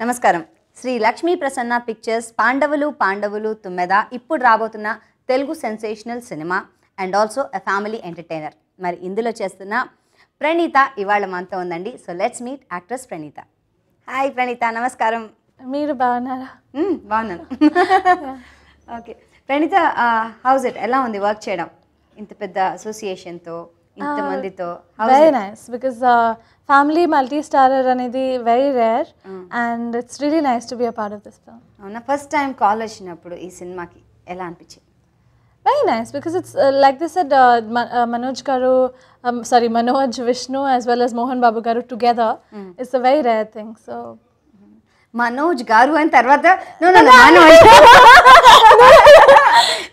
నమస్కారం. శ్రీ లక్ష్మీ ప్రసన్న పిక్చర్స్ పాండవులు పాండవులు తుమ్మెద ఇప్పుడు రాబోతున్న Telugu sensational cinema and also a family entertainer. మరి ఇందులో చేస్తున్న ప్రణీత ఇవాళ మనతో ఉందండి. So let's meet actress Praneetha. Hi Praneetha, నమస్కారం. మీరు బాగున్నారా? బాగున్నాను. ఓకే ప్రణీత, హౌస్ ఇట్, ఎలా ఉంది వర్క్ చేయడం ఇంత పెద్ద అసోసియేషన్తో ఇంతమందితో? Very nice, because family multi starrer అనేది very rare and it's really nice to be a part of this film. అవునా? ఫస్ట్ టైం కాల్ వచ్చినప్పుడు ఈ సినిమాకి ఎలా అనిపించింది? Very nice, because it's like they said, Manoj, Vishnu as well as Mohan Babu garu together is a very rare thing. So Manoj గారు అని తర్వాత మనోజ్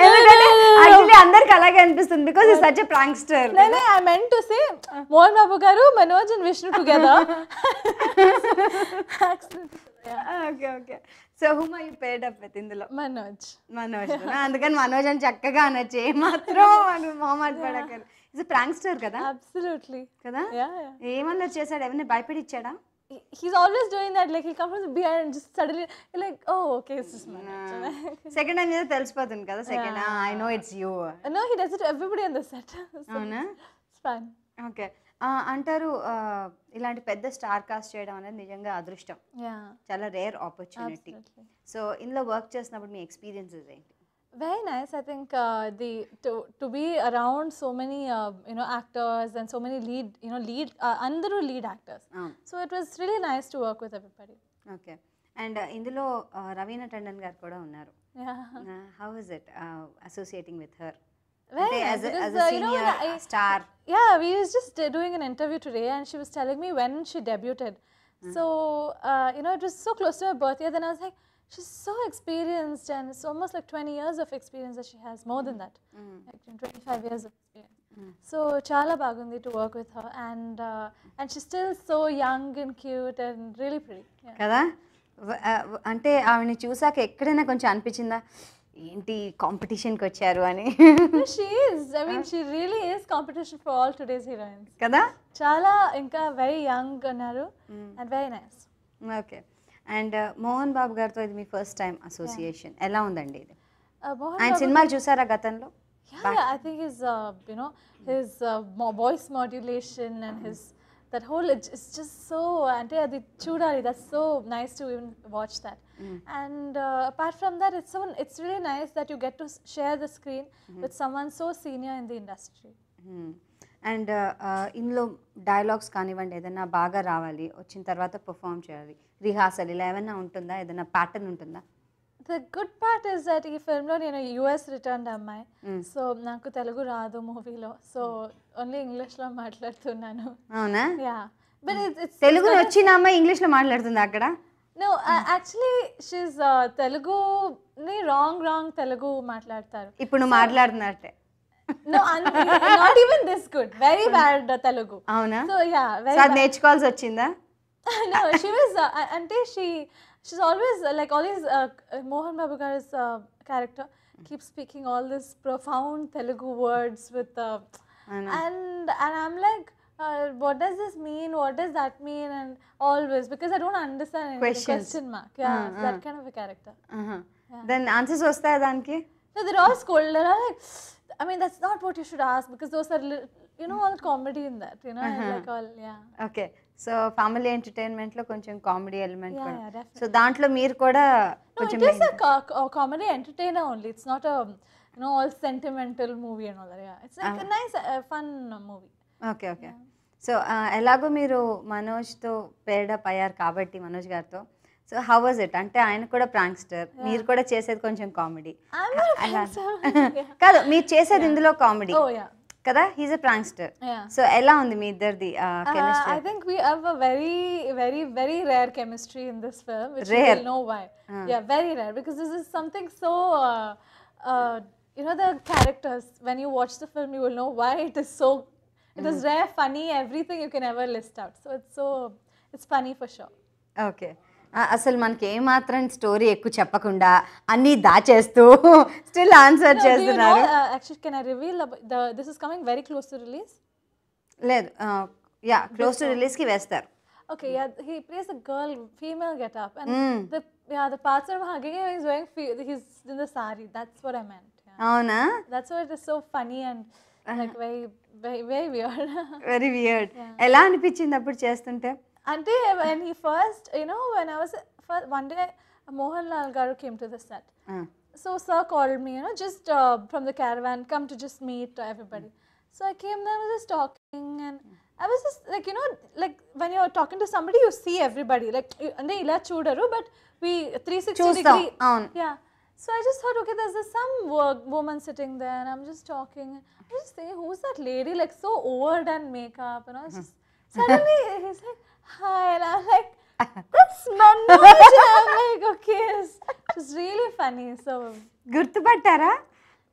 ఎందుకంటే యాక్చువల్లీ అందరికి అలాగే అనిపిస్తుంది because is such a prankster. I meant to say Mohan Babu garu, Manoj and Vishnu together. Okay okay. So whom are you paired up with ఇందులో? మనోజ్. అందుకని మనోజ్ అని చక్కగా అనొచ్చు, ఏమాత్రం మొహమాట పడకరు. ఇస్ ప్రాంక్స్టర్ కదా? Absolutely. కదా? ఏమన్నా చేశాడు? ఎవరిని భయపడి ఇచ్చాడా? He's always doing that, like he'll come from behind and just suddenly like, oh okay, this is Manoj. Second time ఏదో తెలిసిపోతుంది కదా, second I know it's you. No, he does it to everybody on the set. అవునా? It's fun. Okay. అంటారు ఇలాంటి పెద్ద star cast చేయడం అనేది నిజంగా అదృష్టం, చాలా రేర్ ఆపర్చునిటీ. సో ఇందులో వర్క్ చేసినప్పుడు మీ ఎక్స్పీరియన్సెస్ ఏంటి? Very nice. I think to be around so many actors and so many lead andaru lead actors. So it was really nice to work with everybody. Okay. And ఇందులో రవీనా టండన్ గారు కూడా ఉన్నారు. How is it associating with her? Very as nice, a senior star. Yeah, we was just doing an interview today and she was telling me when she debuted. So it was so close to her birthday. Then I was like, she's so experienced and it's almost like 20 years of experience that she has, more than that, like 25 years of experience. So chala bagundi to work with her and she's still so young and cute and really pretty. కదా? అంటే ఆవిడని చూసాక ఎక్కడైనా కొంచెం అనిపించిందా ఏంటి కాంపిటీషన్కి వచ్చారు అని? She is. I mean, she really is competition for all today's heroines. కదా? Chala ఇంకా very young ఉన్నారు and very nice. Okay. And Mohan Babu గారితో ఇది మీ ఫస్ట్ టైం అసోసియేషన్, ఎలా ఉందండి ఇది? ఆయన సినిమాలు చూసారా గతంలో? Yeah, I think his his voice modulation and his that whole, it's just so ante adi chudali, that's so nice to even watch that. And apart from that, it's really nice that you get to share the screen with someone so senior in the industry. And ఇందులో dialogues కానివ్వండి ఏదైనా బాగా రావాలి, వచ్చిన తర్వాత perform చేయాలి, rehearsal ఇలా ఏమైనా ఉంటుందా? ఏదైనా ప్యాటర్న్ ఉంటుందా? The good part is that ఈ ఫిల్మ్లో నేను US రిటర్న్డ్ అమ్మాయి, సో నాకు తెలుగు రాదు మూవీలో, సో ఓన్లీ ఇంగ్లీష్లో మాట్లాడుతున్నాను. అవునా? Yeah, but it's తెలుగు వచ్చిన అమ్మాయి ఇంగ్లీష్లో మాట్లాడుతుందా అక్కడ? No, actually she's తెలుగుని రాంగ్ తెలుగు మాట్లాడతారు. ఇప్పుడు నువ్వు మాట్లాడుతున్నట్టే. No, not even this good. Very bad Telugu. అవునా? So yeah, very bad. నేర్చుకోవాల్సి వచ్చిందా? No, she was ante she's always like always Mohan Babu garu's character keeps speaking all this profound Telugu words with and I'm like, what does this mean? What does that mean? And always, because I don't understand any question mark. Yeah, that kind of a character. Then answers వస్తాయా దానికి? No, they're all scolded. I'm like, I mean, that's not what you should ask, because those are all comedy in that, like all, yeah. Okay. So family entertainment లో కొంచెం comedy element కూడా. Definitely. So దాంట్లో మీరు కూడా కొంచెం it is a comedy entertainer only. It's not a all sentimental movie and all that. Yeah, it's like a nice fun movie. Okay okay. So ఎలాగో మీరు మనోజ్తో పేర్డప్ అయ్యారు కాబట్టి మనోజ్ గారితో, సో హౌ వాజ్ ఇట్? అంటే ఆయన కూడా ప్రాంక్స్టర్, మీరు కూడా చేసేది కొంచెం కామెడీ కాదు, మీరు చేసేది ఇందులో కామెడీ కదా? He's a prankster. సో ఎలా ఉంది మీ ఇద్దరిది chemistry? I think we have a very very very rare chemistry in this film, which you will know why. Yeah, very rare, because this is something so the characters, when you watch the film you will know why it is so, it is rare, funny, everything you can ever list out. So it's funny for sure. Okay. అసలు మనకి ఏమాత్రం story ఎక్కువ చెప్పకుండా అన్నీ దాచేస్తూ still answer చేస్తున్నారు. Actually, can I reveal this is coming very close to release? లేదు, yeah, close to release కి వేస్తారు. okay, yeah, he plays a girl, female get up, and the parts of hugging him, he's wearing, he's in the sari. That's what I meant. Yeah. అవునా? That's why it is so funny and like very, very, very weird. Very weird. ఎలా అనిపించింది అప్పుడు చేస్తుంటే? Ante when he first, you know, when I was first, one day Mohanlal garu came to the set. So sir called me, you know, just from the caravan, come to just meet everybody. So I came there, I was just talking, and I was just like, you know, like when you're talking to somebody, you see everybody, like, ante ila chudaru, but we 360 degree. Yeah. So I just thought, okay, there's some woman sitting there, and I'm just talking. I was just saying, who's that lady, like so overdone makeup, and I was just suddenly he's like, hi, and I'm like, that's Manoj. I'm like, okay, it's really funny. So గుర్తుపట్టారా?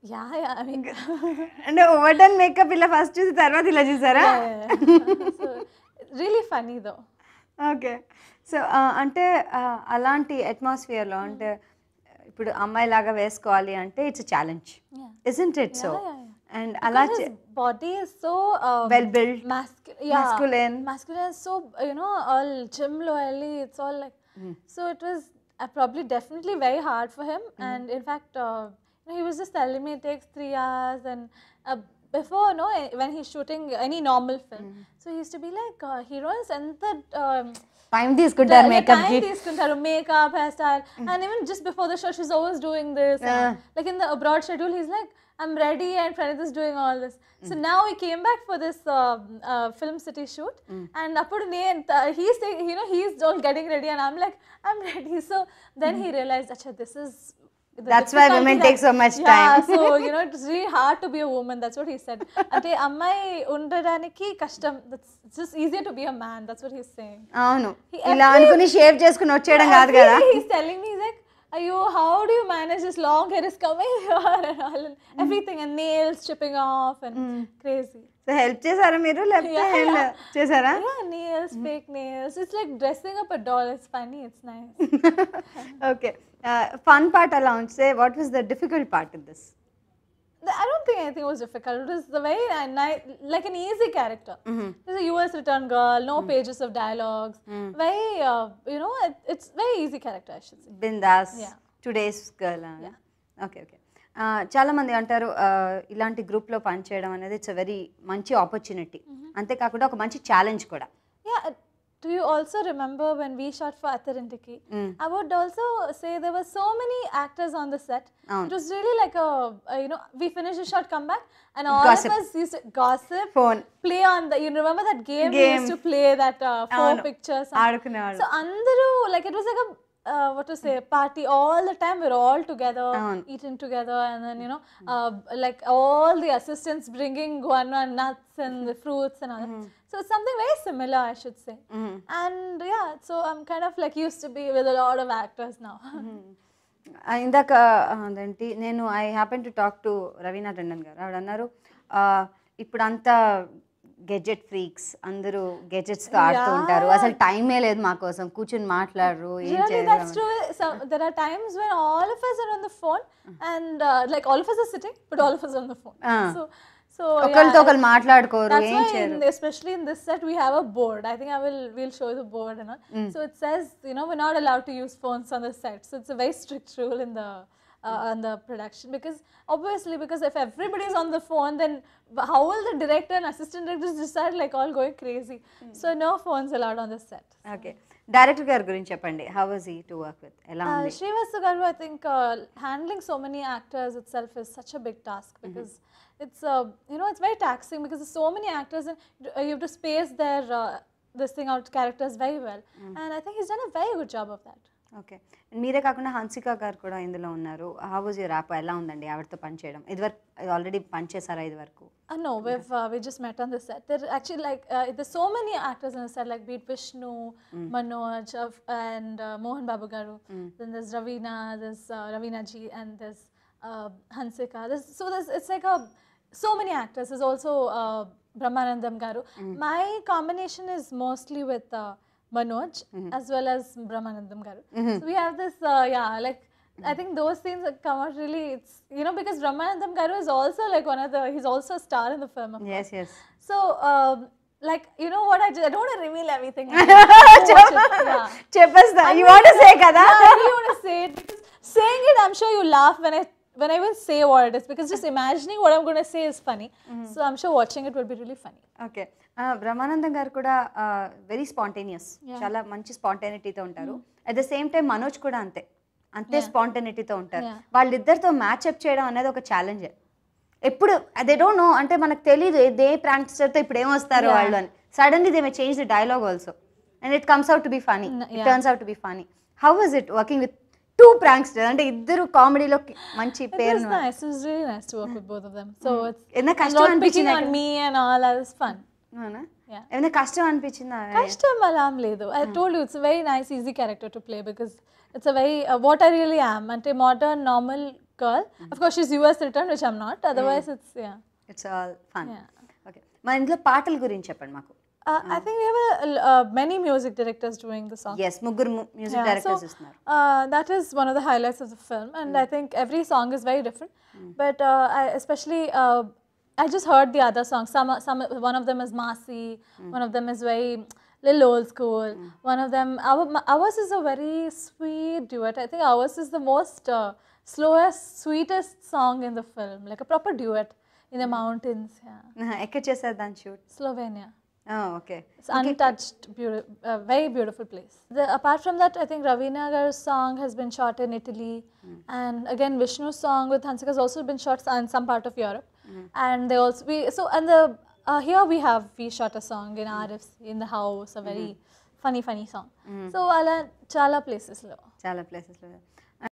yeah, I mean, అంటే over done makeup ఇలా first చూసి తర్వాత ఇలా చూసారా? so really funny though. Okay. So అంటే అలాంటి అట్మాస్ఫియర్లో అంటే ఇప్పుడు అమ్మాయిలాగా వేసుకోవాలి అంటే it's challenge, isn't it? So and అలా body is so well built, masculine, so you know, all gym lo elli, it's all like so it was probably definitely very hard for him. And in fact he was just telling me it takes 3 hours, and before, no, when he's shooting any normal film, so he used to be like, heroines enta time తీసుకుంటారు makeup కి, makeup, hairstyle, and even just before the show she's always doing this. Like in the abroad schedule, he's like, I'm ready, and Pranit is doing all this. So now we came back for this Film City shoot, and appudu he's saying, you know, he's all getting ready, and I'm like, I'm ready. So then he realized, acha, this is that's why women take so much time. Yeah, so you know, it's really hard to be a woman. That's what he said. Ante ammai undadaniki kashtam. It's just easier to be a man. That's what he's saying. అవును, ఇలా అనుకుని shave చేసుకుని వచ్చేయడం కాదు కదా. He's telling me, he's like, Ayo, how do you manage this long hair is coming here and all, and everything, and nails chipping off and crazy. So help చేశారా మీరు, లేకపోతే చేశారా? Yeah, nails, fake nails. It's like dressing up a doll. It's funny. It's nice. Okay. Fun part అలా ఉంటే, what was the difficult part in this? I don't think anything was difficult. It was the very like an easy character. There's a US return girl, no pages of dialogues. Very, you know, it's very easy character, I should say. Bindas, today's girl. Okay. చాలా మంది అంటారు ఇలాంటి గ్రూప్లో పనిచేయడం అనేది it's very మంచి opportunity, అంతేకాకుండా ఒక మంచి ఛాలెంజ్ కూడా. Yeah. Do you also remember when we shot for Atharindiki? I would also say there were so many actors on the set. It was really like you know, we finished the shot, come back, and all gossip. of us used to gossip, phone, play on the, you remember that game we used to play, that 4 pictures. So andaru, like it was like a what to say, party all the time. We're all together, eating together, and then, you know, like all the assistants bringing guava nuts and the fruits and all that. So it's something very similar, I should say. And yeah, so I'm kind of like used to be with a lot of actors now. ఇందాక అదేంటి, నేను I happen to talk to Raveena Tandon గారు. ఆవిడ అన్నారు ఇప్పుడు అంతా gazette freaks, అందరూ గెజెట్స్తో ఆడుతూ ఉంటారు, అసలు టైమే లేదు మా కోసం, కూర్చొని మాట్లాడరు, ఏం చేయరు. That's true. So there are times when all of us are on the phone, and like all of us are sitting, but all of us are on the phone. So ఒకరితో ఒకరు మాట్లాడుకోరు, ఏం చేయరు. Especially in this set we have a board. I think we'll show you the board and all. So it says, you know, we're not allowed to use phones on the set. So it's a very strict rule in the production, because obviously, because if everybody is on the phone, then how will the director and assistant directors decide, like all going crazy? So no phones allowed on the set. Okay. Director గారి గురించి చెప్పండి. How was he to work with? ఎలా ఉంది? Srivasu garu, I think handling so many actors itself is such a big task, because it's you know, it's very taxing, because there's so many actors and you have to space their this thing out characters very well, and I think he's done a very good job of that. Okay. మీరే కాకుండా హన్సిక గారు కూడా ఇందులో ఉన్నారు. How was your wrap? ఎలా ఉందండి ఆవిడతో పనిచేయడం? ఇదివరకు ఆల్రెడీ పనిచేసారా ఇదివరకు? No, we just met on the set. There actually, like there's so many actors on the set, like Beat Vishnu, Manoj, and Mohan Babu garu. Then there's Ravina, there's Ravina ji, and there's Hansika. It's like so many actors. There's also Brahmanandam garu. My combination is mostly with Manoj as well as Brahmanandam garu. So we have this, like I think those scenes come out really, it's, you know, because Brahmanandam garu is also like he's also a star in the film, of course. Yes. So like, you know what, I don't want to reveal everything. Yeah. చెప్పేస్తా you want to say కదా Yeah, I really want to say it because saying it, I'm sure you laugh when I will say what it is, because just imagining what I'm going to say is funny. So I'm sure watching it will be really funny. Okay Brahmanandam గారు కూడా very spontaneous, చాలా మంచి స్పాంటేనిటీతో ఉంటారు. At the same time Manoj కూడా అంతే స్పాంటేనిటీతో ఉంటారు. వాళ్ళిద్దరితో మ్యాచ్అప్ చేయడం అనేది ఒక ఛాలెంజ్. ఎప్పుడు అదే డోంట్ నో, అంటే మనకు తెలియదు ఏ ప్రాంక్స్టర్తో ఇప్పుడు ఏమొస్తారు వాళ్ళు అని. Suddenly they may change the dialogue also and it comes out to be funny, it turns out to be funny. How was it working with two pranksters? అంటే ఇద్దరు కామెడీలో మంచి పేరు. It was nice. It was really nice to work with both of them. So it's ఏదైనా కష్టం not picking అనిపించిందా? on me and all. That was fun. అవునా? Yeah. ఏమైనా కష్టం అనిపించిందా? Kashtam alam ledu. I told you it's a very nice, easy character to play because it's a very what I really am. Ante modern, normal girl. Of course, she's US returned, which I'm not. Otherwise, it's it's all fun. Yeah. Okay, మన ఇంట్లో పాటల గురించి చెప్పండి మాకు. I think we have many music directors doing the song. Yes, ముగ్గురు music directors ఇస్తున్నారు. That is one of the highlights of the film, and I think every song is very different. But I just heard the other songs. One of them is Masi. One of them is very little old school. One of them, ours is a very sweet duet. I think ours is the most slowest, sweetest song in the film, like a proper duet in the mountains. Yeah, ఎక్కడ చేశారు దాని shoot? Slovenia. Okay, It's untouched, very beautiful place. Apart from that, I think Ravina Gar's song has been shot in Italy, and again Vishnu's song with Hansika has also been shot in some part of Europe. And they also here we shot a song in RFC in the house, a very funny song. So ala chala places lo. చాలా ప్లేసెస్లో.